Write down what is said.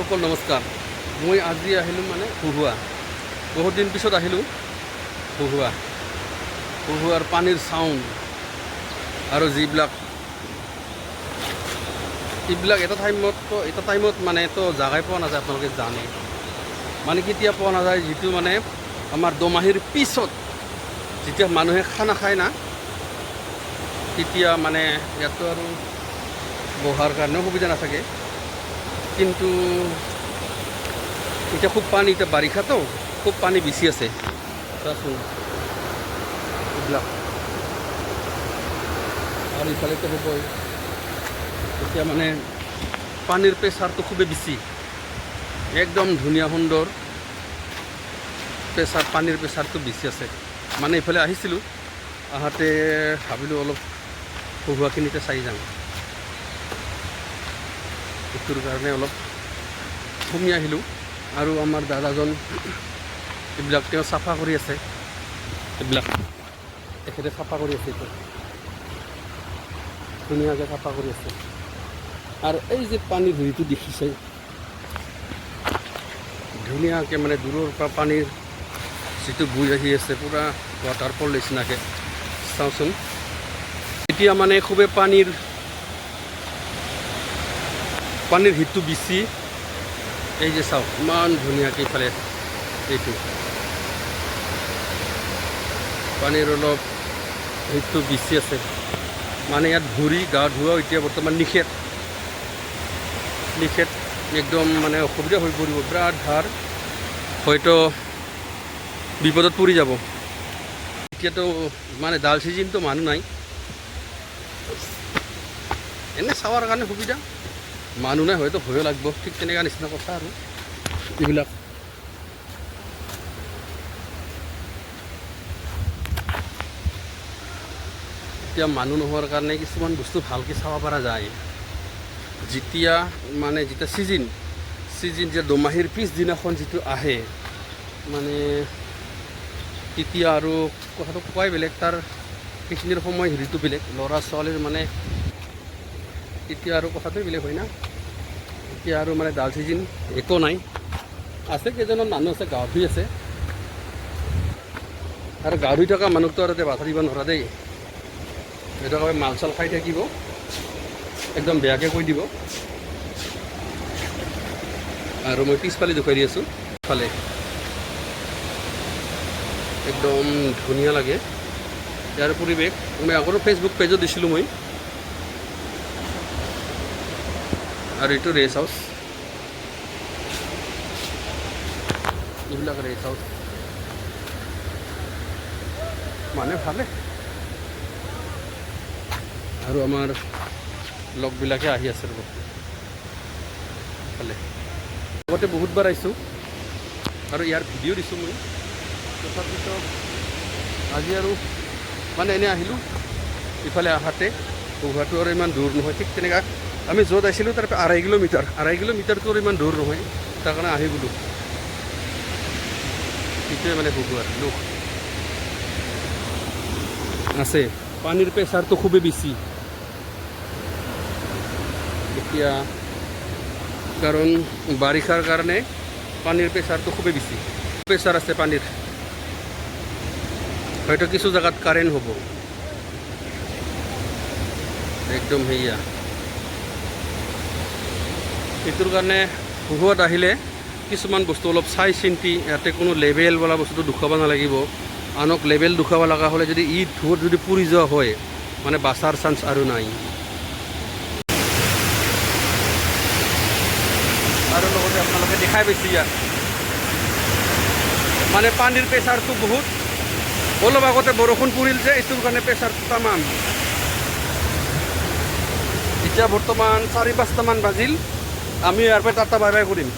সকল নমস্কাৰ। মই আজি আহিলোঁ মানে হুহুৱা। বহুত দিন পিছত আহিলোঁ হুহুৱাৰ পানীৰ চাউণ্ড আৰু এইবিলাক এটা টাইমত মানে তো জাগাই পোৱা নাযায়। আপোনালোকে জানে মানে কেতিয়া পোৱা নাযায়, যিটো মানে আমাৰ দোমাহীৰ পিছত যেতিয়া মানুহে খানা খায় না, তেতিয়া মানে ইয়াতো আৰু বহাৰ কাৰণেও সুবিধা নাথাকে। কিন্তু এটা খুব পানী, এটা বাৰিষাতো খুব পানী বেছি আছে। চাচোন এইবিলাক, আৰু ইফালেতো হ'বই। এতিয়া মানে পানীৰ প্ৰেছাৰটো খুবেই বেছি, একদম ধুনীয়া সুন্দৰ পানীৰ প্ৰেছাৰটো বেছি আছে। মানে ইফালে আহিছিলোঁ, আহাতে ভাবিলোঁ অলপ হুহুৱাখিনিতে চাই যাওঁ। সেইটোৰ কাৰণে অলপ ঘূমি আহিলোঁ। আৰু আমাৰ দাদাজন এইবিলাক তেওঁ চাফা কৰি আছে, তেখেতে চাফা কৰি আছে, এইটো ধুনীয়াকৈ চাফা কৰি আছে। আৰু এই যে পানীৰ হেৰিটো দেখিছে, ধুনীয়াকৈ মানে দূৰৰ পৰা পানীৰ যিটো বৈ আহি আছে, পূৰা ৱাটাৰফল নিচিনাকৈ। চাওঁচোন, এতিয়া মানে খুবেই পানীৰ হিটটো বেছি। এই যে চাওক, ইমান ধুনীয়াকৈ ইফালে এইটো পানীৰ অলপ হিটটো বেছি আছে। মানে ইয়াত ভৰি গা ধোৱা এতিয়া বৰ্তমান নিষেধ, একদম মানে অসুবিধা হৈ পৰিব, বিৰাট ধাৰ, হয়তো বিপদত পৰি যাব। এতিয়াতো মানে ডাল ছিজনটো মানুহ নাই, এনে চাৱাৰ কাৰণে সুবিধা, মানুহ নাই, হয়তো ভয়ো লাগব, ঠিক তেনেকুৱা নিচিনা কথা। আৰু এইবিলাক এতিয়া মানুহ নোহোৱাৰ কাৰণে কিছুমান বস্তু ভালকৈ চাব পৰা যায়। যেতিয়া ছিজন যেতিয়া দোমাহীৰ পিছদিনাখন যিটো আহে, মানে তেতিয়া আৰু কথাটো কোৱাই বেলেগ, তাৰ সেইখিনিৰ সময় হেৰিটো বেলেগ, ল'ৰা ছোৱালীৰ মানে তেতিয়া আৰু কথাটোৱে বেলেগ হয় না। এতিয়া আৰু মানে ডাল ছিজন একো নাই, আছে কেইজনমান মানুহ আছে, গা ধুই আছে। আৰু গা ধুই থকা মানুহটো আৰু বাধা দিব নোৱাৰা দেই, সেইটো একেবাৰে মাল চাল খাই থাকিব, একদম বেয়াকৈ কৈ দিব। আৰু মই পিছফালে দেখুৱাই দি আছোঁ, ফালে একদম ধুনীয়া লাগে ইয়াৰ পৰিৱেশ। মই আগৰো ফেচবুক পেজত দিছিলোঁ মই। আৰু এইটো ৰেষ্ট হাউচ, এইবিলাক ৰেষ্ট হাউচ মানে ভালে। আৰু আমাৰ লগবিলাকে আহি আছে ৰ'ব, ভালে। আগতে বহুতবাৰ আহিছোঁ আৰু ইয়াৰ ভিডিঅ' দিছোঁ মই, তথাপিতো আজি আৰু মানে এনেই আহিলোঁ। ইফালে আহাতে হুহুৱাটো আৰু ইমান দূৰ নহয়, ঠিক তেনেকুৱা আমি য'ত আহিছিলোঁ তাৰ পৰা 2.5 কিলোমিটাৰটো আৰু ইমান দূৰ নহয়, তাৰ কাৰণে আহি গ'লোঁ। সেইটোৱে মানে হুহুৱাৰ লোক আছে। পানীৰ প্ৰেছাৰটো খুবেই বেছি এতিয়া, কাৰণ বাৰিষাৰ কাৰণে পানীৰ প্ৰেছাৰটো খুবেই বেছি। প্ৰেছাৰ আছে পানীৰ, হয়তো কিছু জেগাত কাৰেণ্ট হ'ব, একদম সেয়া। সেইটোৰ কাৰণে হুহুৱাত আহিলে কিছুমান বস্তু অলপ চাই চিন্তি, ইয়াতে কোনো লেবেল বোলা বস্তুটো দেখুৱাব নালাগিব। আনক লেবেল দেখুৱাব লগা হ'লে যদি ধোঁৱাত যদি পুৰি যোৱা হয়, মানে বাচাৰ চান্স আৰু নাই। আৰু লগতে আপোনালোকে দেখাই পাইছে ইয়াত মানে পানীৰ প্ৰেছাৰটো বহুত। অলপ আগতে বৰষুণ পৰিল যে, এইটোৰ কাৰণে প্ৰেছাৰটো তামাম। এতিয়া বৰ্তমান 4-5টামান বাজিল, আমি ইয়াৰ পৰা টাটা বাই বাই কৰিম।